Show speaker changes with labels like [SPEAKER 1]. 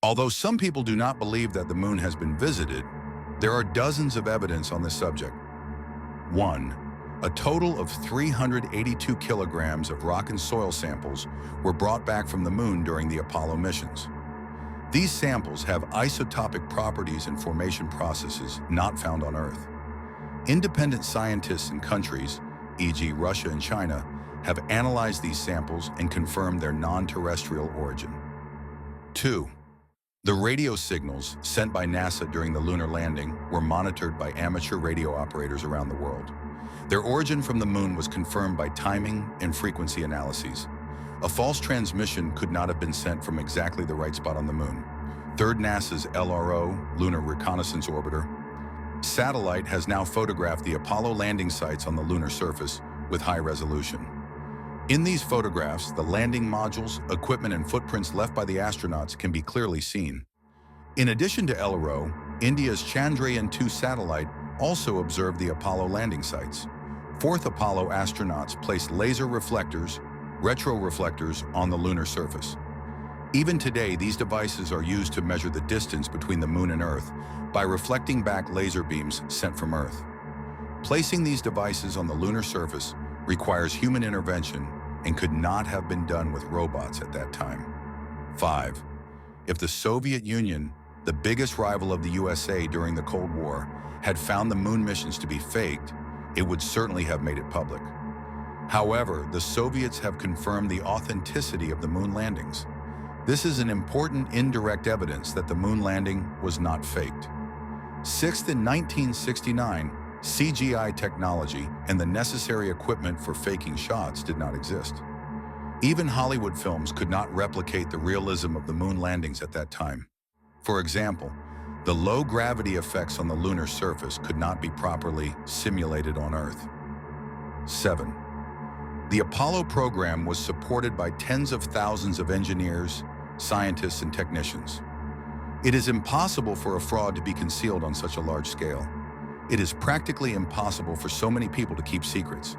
[SPEAKER 1] Although some people do not believe that the moon has been visited, there are dozens of evidence on this subject. 1. A total of 382 kilograms of rock and soil samples were brought back from the moon during the Apollo missions. These samples have isotopic properties and formation processes not found on Earth. Independent scientists in countries, e.g. Russia and China, have analyzed these samples and confirmed their non-terrestrial origin. 2. The radio signals sent by NASA during the lunar landing were monitored by amateur radio operators around the world. Their origin from the moon was confirmed by timing and frequency analyses. A false transmission could not have been sent from exactly the right spot on the moon. Third, NASA's LRO, Lunar Reconnaissance Orbiter, satellite has now photographed the Apollo landing sites on the lunar surface with high resolution. In these photographs, the landing modules, equipment, and footprints left by the astronauts can be clearly seen. In addition to LRO, India's Chandrayaan-2 satellite also observed the Apollo landing sites. Fourth Apollo astronauts placed laser reflectors, retroreflectors, on the lunar surface. Even today, these devices are used to measure the distance between the moon and Earth by reflecting back laser beams sent from Earth. Placing these devices on the lunar surface requires human intervention and could not have been done with robots at that time. 5. If the Soviet Union, the biggest rival of the USA during the Cold War, had found the moon missions to be faked, it would certainly have made it public. However, the Soviets have confirmed the authenticity of the moon landings. This is an important indirect evidence that the moon landing was not faked. 6th, in 1969, CGI technology and the necessary equipment for faking shots did not exist. Even Hollywood films could not replicate the realism of the moon landings at that time. For example, the low gravity effects on the lunar surface could not be properly simulated on Earth. 7. The Apollo program was supported by tens of thousands of engineers, scientists, and technicians. It is impossible for a fraud to be concealed on such a large scale. It is practically impossible for so many people to keep secrets.